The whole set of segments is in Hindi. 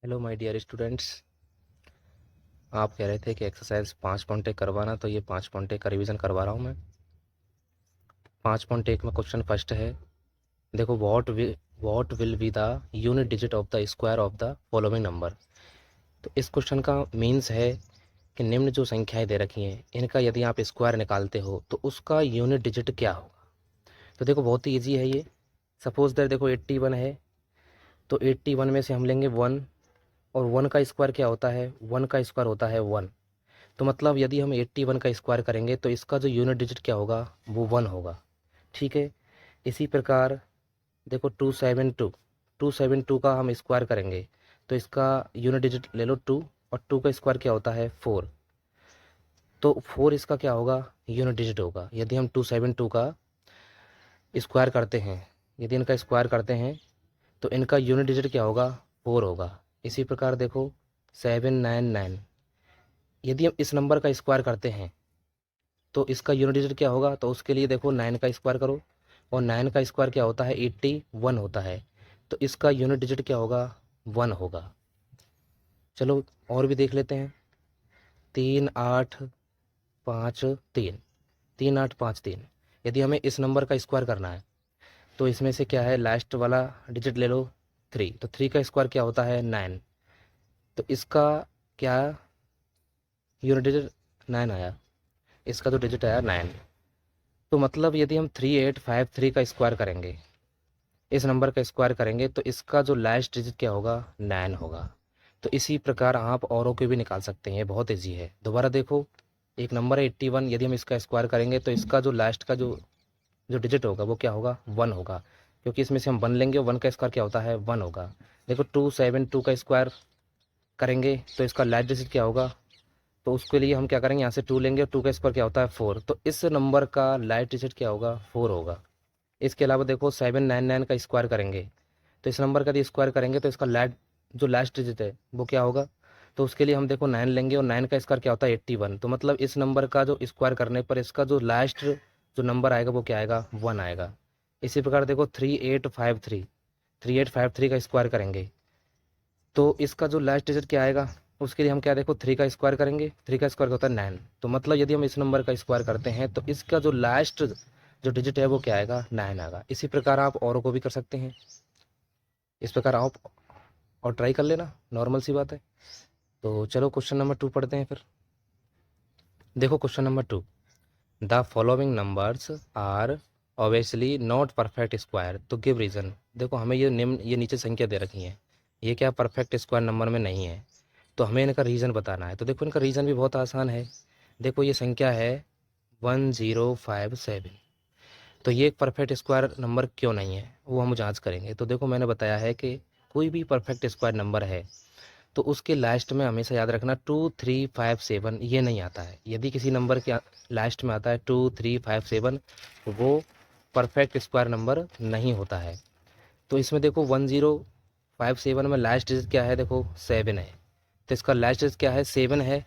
Hello my dear students. आप कह रहे थे कि एक्सरसाइज 5.1 करवाना, तो ये 5.1 का रिवीजन करवा रहा हूँ मैं। 5.1 में क्वेश्चन फर्स्ट है। देखो, what will be the unit digit of the square of the following number. तो इस क्वेश्चन का मीन्स है कि निम्न जो संख्याएं दे रखी हैं, इनका यदि आप स्क्वायर निकालते हो तो उसका यूनिट डिजिट क्या होगा। तो देखो, बहुत ही ईजी है ये। सपोज दैट देखो 81 है, तो 81 में से हम लेंगे 1, और 1 का स्क्वायर क्या होता है, 1 का स्क्वायर होता है 1। तो मतलब यदि हम 81 का स्क्वायर करेंगे तो इसका जो यूनिट डिजिट क्या होगा, वो 1 होगा। ठीक है। इसी प्रकार देखो 272 का हम स्क्वायर करेंगे तो इसका यूनिट डिजिट ले लो 2, और 2 का स्क्वायर क्या होता है 4। तो 4 इसका क्या होगा, यूनिट डिजिट होगा। यदि हम 272 का स्क्वायर करते हैं, यदि इनका स्क्वायर करते हैं तो इनका यूनिट डिजिट क्या होगा, 4 होगा। इसी प्रकार देखो 799, यदि हम इस नंबर का स्क्वायर करते हैं तो इसका यूनिट डिजिट क्या होगा। तो उसके लिए देखो 9 का स्क्वायर करो, और 9 का स्क्वायर क्या होता है, 81 होता है। तो इसका यूनिट डिजिट क्या होगा, 1 होगा। चलो और भी देख लेते हैं। 3853, 3853, यदि हमें इस नंबर का स्क्वायर करना है तो इसमें से क्या है, लास्ट वाला डिजिट ले लो 3, तो 3 का स्क्वायर क्या होता है 9। तो इसका क्या यूनिट डिजिट 9 आया, इसका जो डिजिट आया 9। तो मतलब यदि हम 3853 का स्क्वायर करेंगे, इस नंबर का स्क्वायर करेंगे तो इसका जो लास्ट डिजिट क्या होगा, 9 होगा। तो इसी प्रकार आप औरों के भी निकाल सकते हैं, बहुत ईजी है। दोबारा देखो, एक नंबर है 81, यदि हम इसका स्क्वायर करेंगे तो इसका जो लास्ट का जो जो डिजिट होगा वो क्या होगा, 1 होगा, क्योंकि इसमें से हम 1 लेंगे और 1 का स्क्वायर क्या होता है, 1 होगा। देखो 272 का स्क्वायर करेंगे तो इसका लास्ट डिजिट क्या होगा, तो उसके लिए हम क्या करेंगे, यहाँ से 2 लेंगे और 2 का स्क्वायर क्या होता है 4। तो इस नंबर का लास्ट डिजिट क्या होगा, 4 होगा। इसके अलावा देखो 799 का स्क्वायर करेंगे, तो इस नंबर का यदि स्क्वायर करेंगे तो इसका जो लास्ट डिजिट है वो क्या होगा। तो उसके लिए हम देखो 9 लेंगे, और 9 का स्क्वायर क्या होता है 81। तो मतलब इस नंबर का जो स्क्वायर करने पर इसका जो लास्ट जो नंबर आएगा वो क्या आएगा, 1 आएगा। इसी प्रकार देखो 3853 का स्क्वायर करेंगे तो इसका जो लास्ट डिजिट क्या आएगा, उसके लिए हम क्या देखो 3 का स्क्वायर करेंगे, 3 का स्क्वायर होता है 9। तो मतलब यदि हम इस नंबर का स्क्वायर करते हैं तो इसका जो लास्ट जो डिजिट है वो क्या आएगा, 9 आएगा। इसी प्रकार आप औरों को भी कर सकते हैं। इस प्रकार आप और ट्राई कर लेना, नॉर्मल सी बात है। तो चलो क्वेश्चन नंबर 2 पढ़ते हैं फिर। देखो question number 2, the following numbers are obviously not perfect square, तो गिव रीज़न। देखो हमें ये नीचे संख्या दे रखी है, ये क्या परफेक्ट स्क्वायर नंबर में नहीं है, तो हमें इनका रीज़न बताना है। तो देखो इनका रीज़न भी बहुत आसान है। देखो ये संख्या है 1057, तो ये एक परफेक्ट स्क्वायर नंबर क्यों नहीं है वो हम जांच करेंगे। तो देखो मैंने बताया है कि कोई भी परफेक्ट स्क्वायर नंबर है तो उसके लास्ट में हमेशा याद रखना 2357 ये नहीं आता है। यदि किसी नंबर के लास्ट में आता है 2357 तो वो परफेक्ट स्क्वायर नंबर नहीं होता है। तो इसमें देखो 1057 में लास्ट डिजिट क्या है, देखो 7 है, तो इसका लास्ट डिजिट क्या है, 7 है।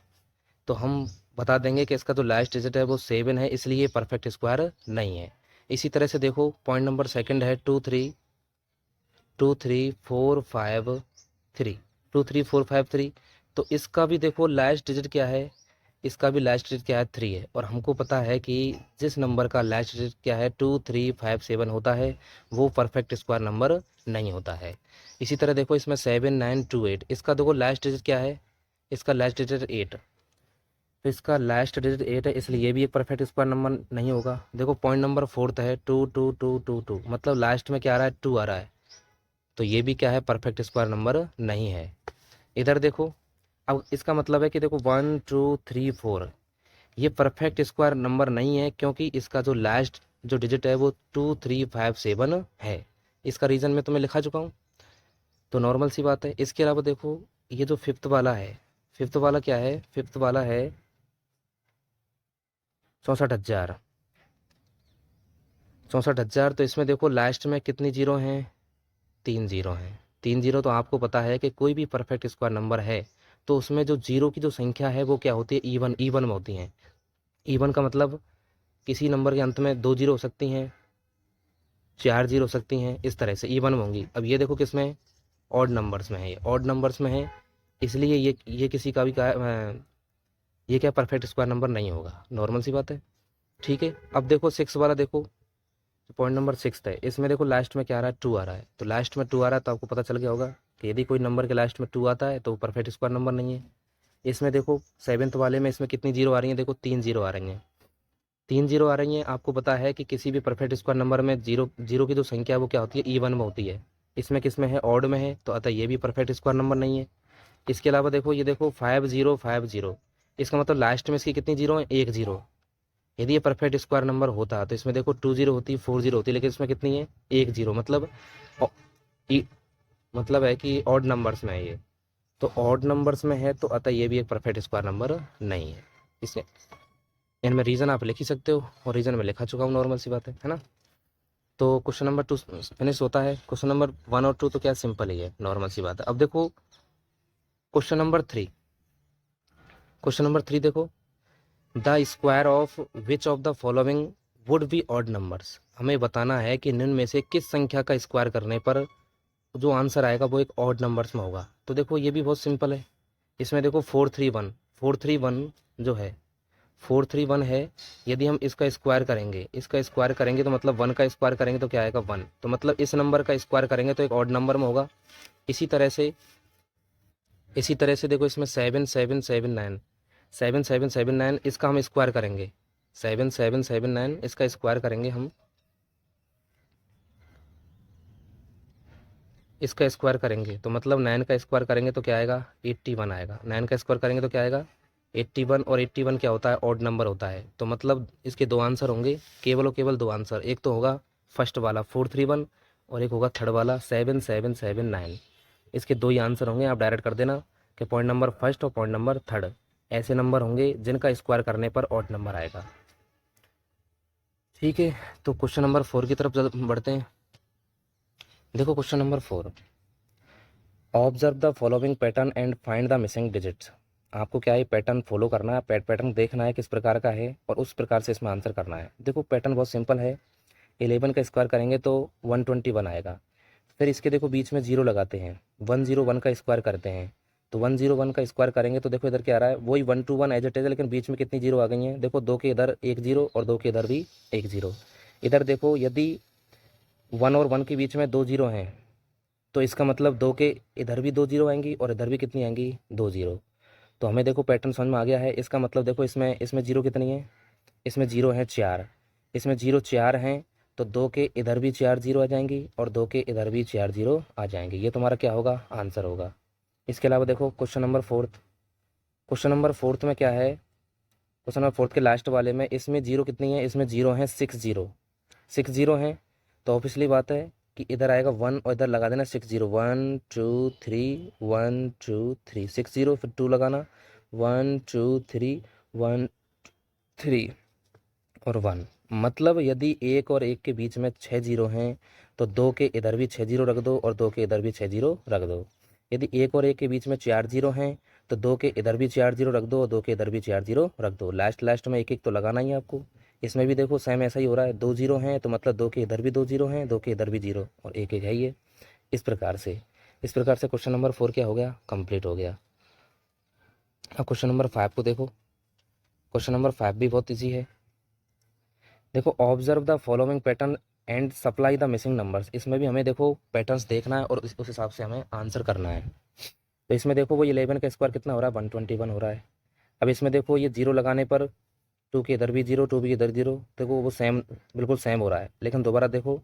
तो हम बता देंगे कि इसका जो लास्ट डिजिट है वो 7 है, इसलिए ये परफेक्ट स्क्वायर नहीं है। इसी तरह से देखो पॉइंट नंबर सेकंड है 23453, तो इसका भी देखो लास्ट डिजिट क्या है, इसका भी लास्ट डिजिट क्या है 3 है। और हमको पता है कि जिस नंबर का लास्ट डिजिट क्या है 2357 होता है वो परफेक्ट स्क्वायर नंबर नहीं होता है। इसी तरह देखो इसमें 7928, इसका देखो लास्ट डिजिट क्या है, इसका लास्ट डिजिट 8, तो इसका लास्ट डिजिट 8 है, इसलिए ये भी एक परफेक्ट स्क्वायर नंबर नहीं होगा। देखो पॉइंट नंबर फोर्थ है 22222, मतलब लास्ट में क्या आ रहा है, 2 आ रहा है, तो ये भी क्या है, परफेक्ट स्क्वायर नंबर नहीं है। इधर देखो, अब इसका मतलब है कि देखो 1234 ये परफेक्ट स्क्वायर नंबर नहीं है, क्योंकि इसका जो लास्ट जो डिजिट है वो 2357 है। इसका रीज़न मैं तुम्हें लिखा चुका हूँ, तो नॉर्मल सी बात है। इसके अलावा देखो ये जो फिफ्थ वाला है, फिफ्थ वाला क्या है, फिफ्थ वाला है 64,000, 64,000। तो इसमें देखो लास्ट में कितनी जीरो हैं, 3 जीरो हैं, 3 जीरो। तो आपको पता है कि कोई भी परफेक्ट स्क्वायर नंबर है तो उसमें जो जीरो की जो संख्या है वो क्या होती है, इवन इवन में होती हैं। इवन का मतलब किसी नंबर के अंत में 2 जीरो हो सकती हैं, 4 जीरो हो सकती हैं, इस तरह से इवन में होंगी। अब ये देखो किसमें ऑड नंबर्स में है, ये ऑड नंबर्स में है, इसलिए ये किसी का भी ये क्या परफेक्ट स्क्वायर नंबर नहीं होगा, नॉर्मल सी बात है। ठीक है, अब देखो 6 वाला देखो, पॉइंट नंबर 6 है, इसमें देखो लास्ट में क्या आ रहा है, 2 आ रहा है। तो लास्ट में 2 आ रहा है तो आपको पता चल गया होगा कि यदि कोई नंबर के लास्ट में 2 आता है तो वो परफेक्ट स्क्वायर नंबर नहीं है। इसमें देखो 7th वाले में इसमें कितनी जीरो आ रही है, देखो 3 जीरो आ रही हैं, 3 जीरो आ रही हैं। आपको पता है कि किसी भी परफेक्ट स्क्वायर नंबर में जीरो जीरो की जो संख्या है वो क्या होती है, इवन में होती है। इसमें किस में है, ऑड में है, तो अतः ये भी परफेक्ट स्क्वायर नंबर नहीं है। इसके अलावा देखो ये देखो 5050, इसका मतलब लास्ट में इसकी कितनी जीरो है, 1 जीरो। यदि ये परफेक्ट स्क्वायर नंबर होता तो इसमें देखो 2 जीरो होती, 4 जीरो होती, लेकिन इसमें कितनी है, 1 जीरो। मतलब औ- मतलब है कि ऑड नंबर्स में है ये, तो ऑड नंबर्स में है तो अतः ये भी एक परफेक्ट स्क्वायर नंबर नहीं है। इसमें इनमें रीज़न आप लिख ही सकते हो, और रीज़न में लिखा चुका हूँ, नॉर्मल सी बात है ना। तो क्वेश्चन नंबर 2 फिनिश होता है। क्वेश्चन नंबर 1 और 2 तो क्या सिंपल ही है, नॉर्मल सी बात है। अब देखो क्वेश्चन नंबर 3, क्वेश्चन नंबर 3 देखो, the square of which of the following would be odd numbers. हमें बताना है कि निम्न में से किस संख्या का स्क्वायर करने पर जो आंसर आएगा वो एक ऑड नंबर्स में होगा। तो देखो ये भी बहुत सिंपल है। इसमें देखो 431, 431 जो है 431 है, यदि हम इसका स्क्वायर करेंगे, इसका स्क्वायर करेंगे तो मतलब 1 का स्क्वायर करेंगे तो क्या आएगा 1, तो मतलब इस नंबर का स्क्वायर करेंगे तो एक ऑड नंबर में होगा। इसी तरह से देखो इसमें 7779, 7779 इसका हम स्क्वायर करेंगे, 7779 इसका स्क्वायर करेंगे हम, इसका स्क्वायर करेंगे तो मतलब 9 का स्क्वायर करेंगे तो क्या आएगा, 81 आएगा। 9 का स्क्वायर करेंगे तो क्या आएगा, 81। और 81 क्या होता है, ऑड नंबर होता है। तो मतलब इसके दो आंसर होंगे, केवल और केवल दो आंसर। एक तो होगा फर्स्ट वाला 431, और एक होगा थर्ड वाला 7779। इसके दो ही आंसर होंगे। आप डायरेक्ट कर देना कि पॉइंट नंबर फर्स्ट और पॉइंट नंबर थर्ड ऐसे नंबर होंगे जिनका स्क्वायर करने पर ऑड नंबर आएगा। ठीक है, तो क्वेश्चन नंबर 4 की तरफ बढ़ते हैं। देखो question number 4, observe the following pattern and find the missing digits. आपको क्या है, पैटर्न फॉलो करना है, पैटर्न देखना है किस प्रकार का है और उस प्रकार से इसमें आंसर करना है। देखो पैटर्न बहुत सिंपल है, 11 का स्क्वायर करेंगे तो 121 आएगा। फिर इसके देखो बीच में जीरो लगाते हैं, 101 का स्क्वायर करते हैं तो 101 का स्क्वायर करेंगे तो देखो इधर क्या आ रहा है, वही 121 एज इट इज, लेकिन बीच में कितनी जीरो आ गई हैं, देखो दो के इधर एक जीरो और दो के इधर भी एक जीरो। इधर देखो यदि 1 और 1 के बीच में दो जीरो हैं तो इसका मतलब दो के इधर भी दो जीरो आएंगी और इधर भी कितनी आएंगी, दो जीरो। तो हमें देखो पैटर्न समझ में आ गया है। इसका मतलब देखो इसमें इसमें जीरो कितनी है, इसमें जीरो है 4, इसमें जीरो 4 हैं, तो दो के इधर भी 4 जीरो आ जाएंगी और दो के इधर भी 4 जीरो आ जाएंगी। ये तुम्हारा क्या होगा, आंसर होगा। इसके अलावा देखो क्वेश्चन नंबर 4, क्वेश्चन नंबर 4 में क्या है, क्वेश्चन नंबर 4 के लास्ट वाले में इसमें जीरो कितनी है, इसमें जीरो है 6 जीरो, 6 जीरो हैं। तो ऑब्वियसली बात है कि इधर आएगा 1 और इधर लगा देना 6 जीरो, 1 2 3, 1 2 3, 6 जीरो, फिर 2 लगाना, 1 2 3, 1 3 और 1। मतलब यदि एक और एक के बीच में 6 जीरो हैं तो दो के इधर भी 6 जीरो रख दो और दो के इधर भी 6 जीरो रख दो। यदि एक और एक के बीच में 4 जीरो हैं तो दो के इधर भी 4 जीरो रख दो और दो के इधर भी 4 जीरो रख दो। लास्ट लास्ट में एक एक तो लगाना ही है आपको। इसमें भी देखो सेम ऐसा ही हो रहा है, दो जीरो हैं तो मतलब दो के इधर भी दो जीरो हैं, दो के इधर भी जीरो और एक एक है ये। इस प्रकार से क्वेश्चन नंबर 4 क्या हो गया, कंप्लीट हो गया। अब क्वेश्चन नंबर 5 को देखो। क्वेश्चन नंबर 5 भी बहुत ईजी है। देखो observe the following pattern and supply the missing numbers. इसमें भी हमें देखो पैटर्न्स देखना है और उस हिसाब से हमें आंसर करना है। तो इसमें देखो वो 11 का स्क्वायर कितना हो रहा है, 121 हो रहा है। अब इसमें देखो ये जीरो लगाने पर टू के इधर भी जीरो, टू भी इधर जीरो, देखो वो सेम, बिल्कुल सेम हो रहा है। लेकिन दोबारा देखो,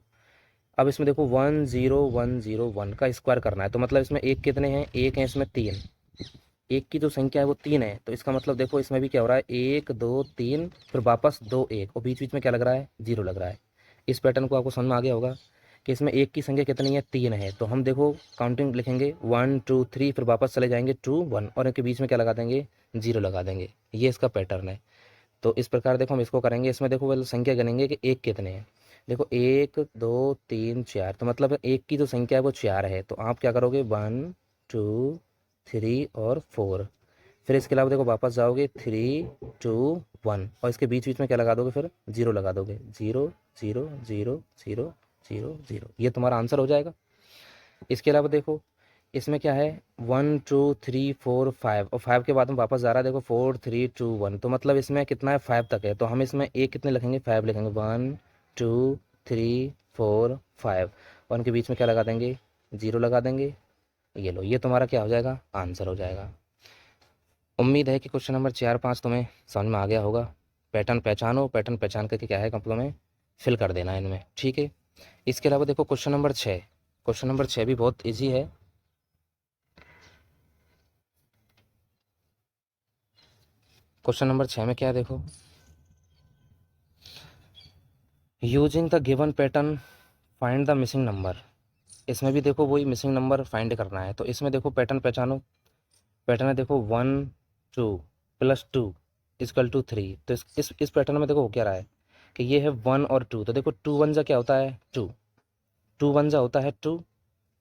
अब इसमें देखो 10101 का स्क्वायर करना है तो मतलब इसमें एक कितने हैं, एक है इसमें 3, एक की जो संख्या है वो 3 है। तो इसका मतलब देखो इसमें भी क्या हो रहा है, 1 2 3, फिर वापस 2 1 और बीच बीच में क्या लग रहा है, जीरो लग रहा है। इस पैटर्न को आपको समझ में आ गया होगा कि इसमें एक की संख्या कितनी है, 3 है। तो हम देखो काउंटिंग लिखेंगे 1 2 3, फिर वापस चले जाएंगे 2 1 और इनके बीच में क्या लगा देंगे, जीरो लगा देंगे। ये इसका पैटर्न है। तो इस प्रकार देखो हम इसको करेंगे। इसमें देखो पहले संख्या गिनेंगे कि एक कितने हैं। देखो 1 2 3 4, तो मतलब एक की जो संख्या है वो 4 है। तो आप क्या करोगे, 1 2 3 और 4। फिर इसके अलावा देखो वापस जाओगे 3 2 1 और इसके बीच बीच में क्या लगा दोगे, फिर जीरो लगा दोगे, 0 0 0 0 0 0। ये तुम्हारा आंसर हो जाएगा। इसके अलावा देखो इसमें क्या है 1 2 3 4 5 और 5 के बाद में वापस जा रहा है, देखो 4 3 2 1, तो मतलब इसमें कितना है 5 तक है, तो हम इसमें एक कितने लिखेंगे 5 लिखेंगे 1 2 3 4 5 और उनके बीच में क्या लगा देंगे 0 लगा देंगे। ये लो ये तुम्हारा क्या हो जाएगा आंसर हो जाएगा। उम्मीद है कि क्वेश्चन नंबर 4 5 तुम्हें समझ में आ गया होगा। पैटर्न पहचानो, पैटर्न पहचान करके क्या है कंप्लो में फिल कर देना इनमें, ठीक है। इसके अलावा देखो क्वेश्चन नंबर 6, क्वेश्चन नंबर 6 भी बहुत ईजी है। क्वेश्चन नंबर 6 में क्या है देखो, using the given pattern find the missing number. इसमें भी देखो वही मिसिंग नंबर फाइंड करना है, तो इसमें देखो पैटर्न पहचानो। पैटर्न है देखो 1 2 प्लस 2 इजकल टू 3, तो इस पैटर्न में देखो हो क्या रहा है कि ये है 1 और 2, तो देखो 2 1 जा क्या होता है 2, 2 1 जा होता है 2,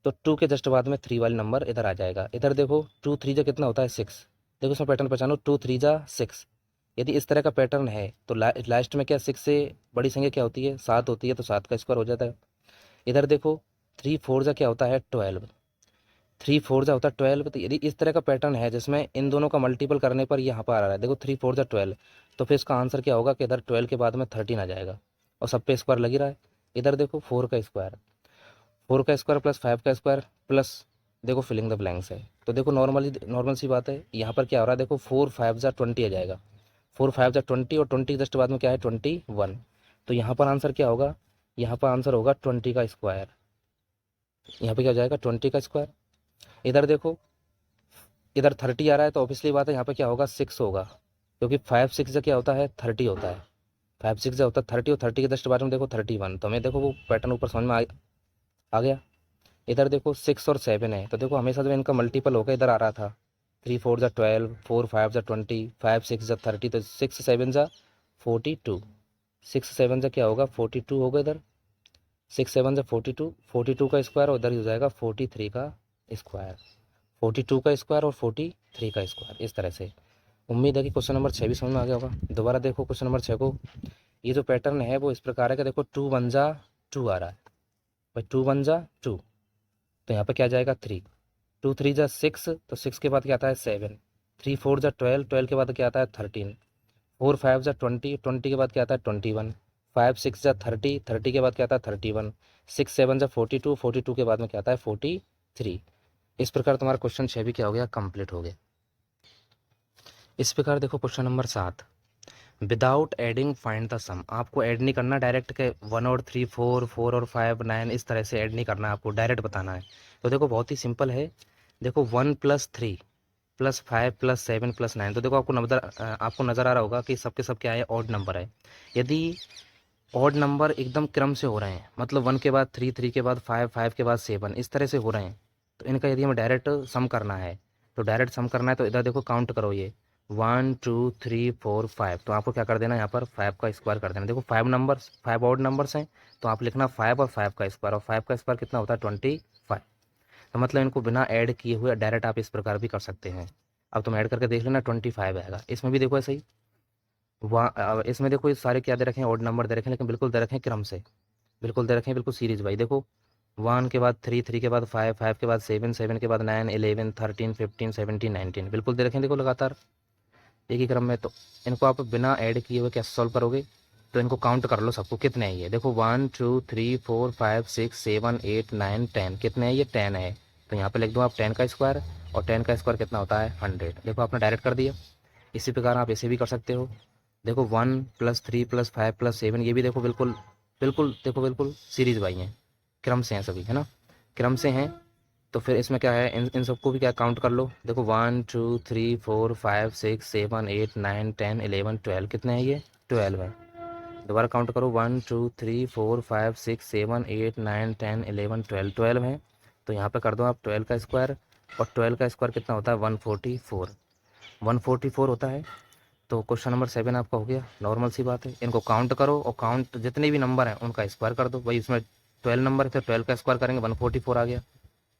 तो 2 के जस्ट बाद में 3 वाली नंबर इधर आ जाएगा। इधर देखो 2 3 जा कितना होता है 6, देखो इसमें पैटर्न पहचानो 2 3 जा 6। यदि इस तरह का पैटर्न है तो लास्ट में क्या 6 से बड़ी संख्या क्या होती है 7 होती है, तो 7 का स्क्वायर हो जाता है। इधर देखो 3 4 जा क्या होता है 12, 3 4 जा होता है 12, तो यदि इस तरह का पैटर्न है जिसमें इन दोनों का मल्टीपल करने पर यहाँ पर आ रहा है देखो 3 4 जा 12, तो फिर इसका आंसर क्या होगा कि इधर 12 के बाद में 13 आ जाएगा और सब पे स्क्वायर लग ही रहा है। इधर देखो 4 का स्क्वायर, 4 का स्क्वायर प्लस 5 का स्क्वायर प्लस देखो फिलिंग द ब्लैंक्स है, तो देखो नॉर्मल सी बात है, यहाँ पर क्या हो रहा है देखो 4 5 जा 20 आ जाएगा, 4 5 जा 20 और 20 जस्ट बाद में क्या है 21, तो यहाँ पर आंसर क्या होगा, यहाँ पर आंसर होगा 20 का स्क्वायर, यहाँ पे क्या हो जाएगा 20 का स्क्वायर। इधर देखो इधर 30 आ रहा है, तो ऑब्वियसली बात है यहाँ पे क्या होगा 6 होगा, क्योंकि 5 6 जा क्या होता है 30 होता है, 5 6 जा होता है 30 और 30 के जस्ट बाद में देखो 31, तो हमें देखो वो पैटर्न ऊपर समझ में आ गया। इधर देखो 6 और 7 है, तो देखो हमेशा जब इनका मल्टीपल होकर इधर आ रहा था 3 4 जा 12, 4 5 जा 20, 5 6 जा 30, तो 6 7 जा 42, 6 7 जा क्या होगा 42 होगा इधर, 6 7 जा 42, 42 का स्क्वायर और इधर हो जाएगा 43 का स्क्वायर, 42 का स्क्वायर और 43 का स्क्वायर, इस तरह से। उम्मीद है कि क्वेश्चन नंबर 6 भी समझ में आ गया होगा। दोबारा देखो क्वेश्चन नंबर 6 को, ये जो पैटर्न है वो इस प्रकार है कि देखो 2 1 जा 2 आ रहा है भाई, 2 1 जा 2, तो यहाँ पे क्या जाएगा 3, 2 3 जा 6, तो 6 के बाद क्या आता है 7, 3 4 जा 12, 12 के बाद क्या आता है 13, 4 5 जा 20, 20 के बाद क्या आता है 21, 5 6 जा 30, 30 के बाद क्या आता है 31, 6 7 जा 42, 42 के बाद में क्या आता है 43। इस प्रकार तुम्हारा क्वेश्चन 6 भी क्या हो गया कंप्लीट हो गया। इस प्रकार देखो question number 7, without adding find the sum. आपको ऐड नहीं करना डायरेक्ट के 1 और 3 4 4 और 5 9 इस तरह से ऐड नहीं करना, आपको डायरेक्ट बताना है। तो देखो बहुत ही सिंपल है, देखो 1 प्लस 3 प्लस 5 प्लस 7 प्लस 9, तो देखो आपको नज़र आ रहा होगा कि सबके सब क्या है ऑड नंबर है। यदि ऑड नंबर एकदम क्रम से हो रहे हैं, मतलब 1 के बाद 3 3 के बाद 5 5 के बाद 7 इस तरह से हो रहे हैं, तो इनका यदि हमें डायरेक्ट सम करना है, तो डायरेक्ट सम करना है तो इधर देखो काउंट करो, ये 1 2 3 4 5, तो आपको क्या कर देना यहाँ पर 5 का स्क्वायर कर देना। देखो 5 नंबर्स 5 ऑड नंबर्स हैं, तो आप लिखना 5 और 5 का स्क्वायर, और 5 का स्क्वायर कितना होता है 25, तो मतलब इनको बिना ऐड किए हुए डायरेक्ट आप इस प्रकार भी कर सकते हैं। अब तुम ऐड करके देख लेना 25 आएगा। इसमें भी देखो ऐसे ही वहाँ इसमें देखो ये सारे क्या दे रखे हैं ऑड नंबर दे रखे हैं, लेकिन बिल्कुल दे रखे हैं क्रम से, बिल्कुल दे रखे हैं बिल्कुल सीरीज भाई। देखो 1 के बाद 3 3 के बाद 5 5 के बाद 7 7 के बाद 9 11 13 15 17 19 बिल्कुल दे रखे हैं देखो लगातार एक ही क्रम में। तो इनको आप बिना ऐड किए हुए कैसे सॉल्व करोगे, तो इनको काउंट कर लो सबको कितने हैं ये। देखो 1 2 3 4 5 6 7 8 9 10, कितने हैं ये 10 है, तो यहाँ पे लिख दो आप 10 का स्क्वायर, और 10 का स्क्वायर कितना होता है 100। देखो आपने डायरेक्ट कर दिया। इसी प्रकार आप ऐसे भी कर सकते हो, देखो 1 प्लस 3 प्लस 5 प्लस 7, ये भी देखो बिल्कुल बिल्कुल देखो बिल्कुल सीरीज वाई हैं, क्रम से हैं सभी, है ना, क्रम से हैं। तो फिर इसमें क्या है इन सबको भी क्या काउंट कर लो। देखो 1 2 3 4 5 6 7 8 9 10 11 12, कितने हैं ये 12 है। दोबारा काउंट करो 1 2 3 4 5 6 7 8 9 10 11 12, 12 है, तो यहाँ पे कर दो आप 12 का स्क्वायर, और 12 का स्क्वायर कितना होता है 144, 144 होता है। तो क्वेश्चन नंबर 7 आपका हो गया। नॉर्मल सी बात है, इनको काउंट करो और काउंट जितने भी नंबर हैं उनका स्क्वायर कर दो भाई। इसमें 12 नंबर थे, 12 का स्क्वायर करेंगे 144 आ गया,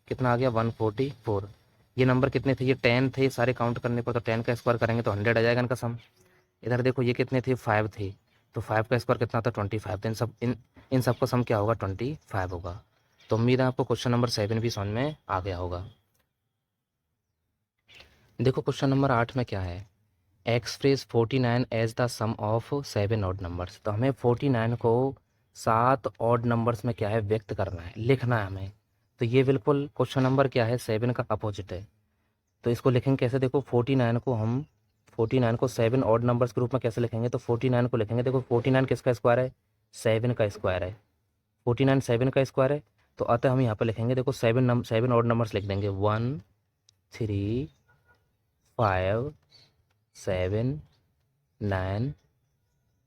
कितना आ गया 144। ये नंबर कितने थे, ये 10 थे, सारे काउंट करने पर तो 10 का स्क्वायर करेंगे तो 100 आ जाएगा इनका सम। इधर देखो ये कितने थे 5 थे, तो 5 का स्क्वायर कितना था 25, तो इन सब का सम क्या होगा 25 होगा। तो उम्मीद है आपको क्वेश्चन नंबर 7 भी समझ में आ गया होगा। देखो क्वेश्चन नंबर 8 में क्या है, express 49 as the sum of 7 odd numbers. तो हमें 49 को 7 ऑड नंबर्स में क्या है, व्यक्त करना है, लिखना है हमें। तो ये बिल्कुल क्वेश्चन नंबर क्या है, 7 का अपोजिट है। तो इसको लिखेंगे कैसे, देखो 49 को 7 ऑड नंबर्स के रूप में कैसे लिखेंगे, तो 49 को लिखेंगे, देखो 49 किसका स्क्वायर है, 7 का स्क्वायर है। 49 7 का स्क्वायर है। तो अतः हम यहाँ पर लिखेंगे, देखो 7 ऑड नंबर्स लिख देंगे, 1 3 5 7 9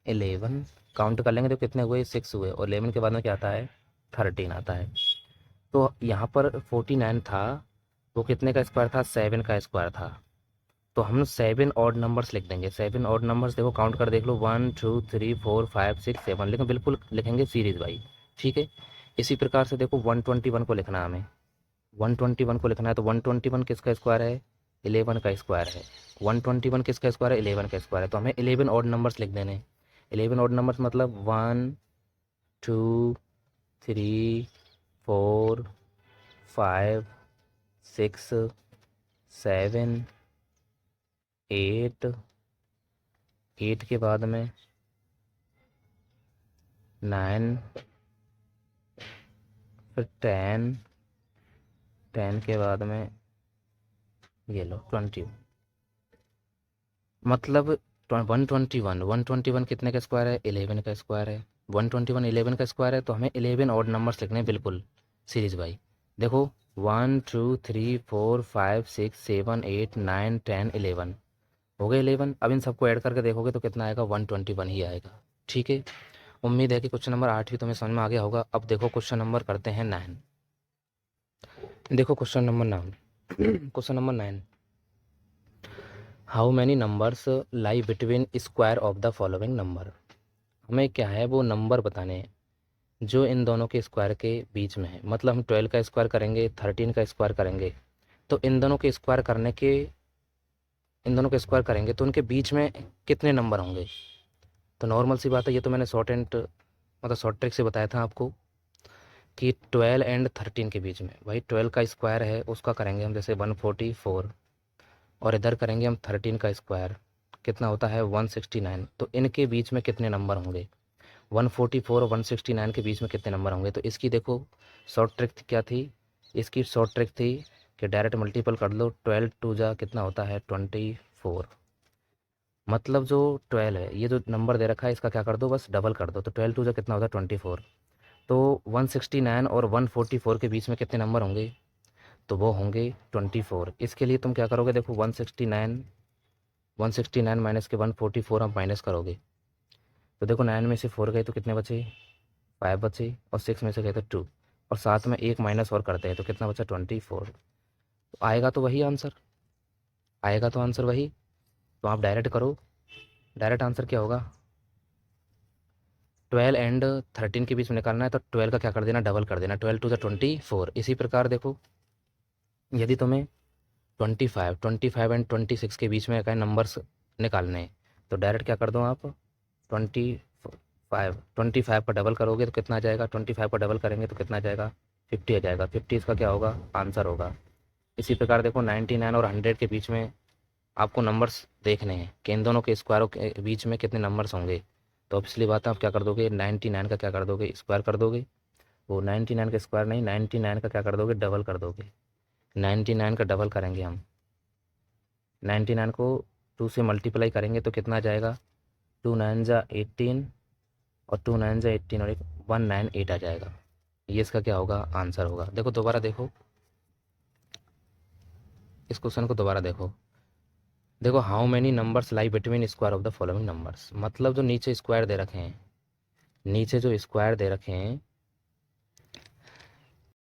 11। काउंट कर लेंगे तो कितने हुए, 6 हुए, और 11 के बाद में क्या आता है, 13 आता है। तो यहाँ पर 49 था, वो कितने का स्क्वायर था, 7 का स्क्वायर था। तो हम 7 ऑड नंबर्स लिख देंगे। 7 ऑड नंबर्स देखो काउंट कर देख लो, 1 2 3 4 5 6 7, लेकिन बिल्कुल लिखेंगे सीरीज वाइज, ठीक है। इसी प्रकार से देखो 121 को लिखना है हमें, 121 को लिखना है। तो 121 किसका स्क्वायर है, 11 का स्क्वायर है। 121 किसका स्क्वायर है, 11 का स्क्वायर है। तो हमें 11 ऑड नंबर्स लिख देने। 11 ऑड नंबर्स मतलब 1 2 3 4 5 6 7 8, 8 के बाद में 9, फिर 10, 10 के बाद में ये लो 20, मतलब 121 कितने का स्क्वायर है, 11 का स्क्वायर है। 121 11 का स्क्वायर है। तो हमें 11 ऑड नंबर्स लिखने हैं बिल्कुल सीरीज बाई। देखो 1 2 3 4 5 6 7 8 9 10 11 हो गए 11। अब इन सबको ऐड करके देखोगे तो कितना आएगा, 121 ही आएगा, ठीक है। उम्मीद है कि क्वेश्चन नंबर 8 भी तुम्हें समझ में आ गया होगा। अब देखो क्वेश्चन नंबर करते हैं 9। देखो question number 9 question number 9, how many numbers lie between square of the following number. हमें क्या है, वो नंबर बताने हैं जो इन दोनों के स्क्वायर के बीच में है। मतलब हम 12 का स्क्वायर करेंगे, 13 का स्क्वायर करेंगे, तो इन दोनों के स्क्वायर करेंगे तो उनके बीच में कितने नंबर होंगे। तो नॉर्मल सी बात है, ये तो मैंने शॉर्ट ट्रिक से बताया था आपको कि 12 एंड 13 के बीच में, भाई 12 का स्क्वायर है उसका करेंगे हम जैसे 144, और इधर करेंगे हम 13 का स्क्वायर, कितना होता है 169। तो इनके बीच में कितने नंबर होंगे, 144 और 169 के बीच में कितने नंबर होंगे। तो इसकी देखो शॉर्ट ट्रिक क्या थी, इसकी शॉर्ट ट्रिक थी कि डायरेक्ट मल्टीपल कर लो, 12 टू जा कितना होता है 24। मतलब जो 12 है, ये जो नंबर दे रखा है इसका क्या कर दो, बस डबल कर दो। तो 12 टू जा कितना होता है 24। तो 169 और 144 के बीच में कितने नंबर होंगे, तो वो होंगे 24। इसके लिए तुम क्या करोगे, देखो 169 माइनस के 144 आप माइनस करोगे। तो देखो 9 में से 4 गए तो कितने बचे, 5 बचे, और 6 में से गए तो 2, और साथ में एक माइनस और करते हैं तो कितना बचा 24। तो आएगा तो वही आंसर, आएगा तो आंसर वही। तो आप डायरेक्ट करो, डायरेक्ट आंसर क्या होगा, 12 एंड 13 के बीच में निकालना है तो 12 का क्या कर देना, डबल कर देना, 12 टू द 24। इसी प्रकार देखो यदि तुम्हें 25 एंड 26 के बीच में क्या नंबर्स निकालने हैं तो डायरेक्ट क्या कर दो आप, 25 का डबल करोगे तो कितना आ जाएगा, 25 का डबल करेंगे तो कितना आ जाएगा, 50 आ जाएगा। 50 इसका क्या होगा, आंसर होगा। इसी प्रकार देखो 99 और 100 के बीच में आपको नंबर्स देखने हैं कि इन दोनों के स्क्वायरों के बीच में कितने नंबर्स होंगे। तो पिछली बात है, आप क्या कर दोगे, 99 का क्या कर दोगे, स्क्वायर कर दोगे। वो 99 का स्क्वायर नहीं, 99 का क्या कर दोगे, डबल कर दोगे। 99 का डबल करेंगे हम, 99 को 2 से मल्टीप्लाई करेंगे तो कितना आ जाएगा, 2 9 जा 18, और 2 9 जा 18 और एक 198 आ जाएगा। ये इसका क्या होगा, आंसर होगा। देखो दोबारा देखो इस क्वेश्चन को, दोबारा देखो। देखो how many numbers lie between square of the following numbers, मतलब जो नीचे स्क्वायर दे रखे हैं, नीचे जो स्क्वायर दे रखे हैं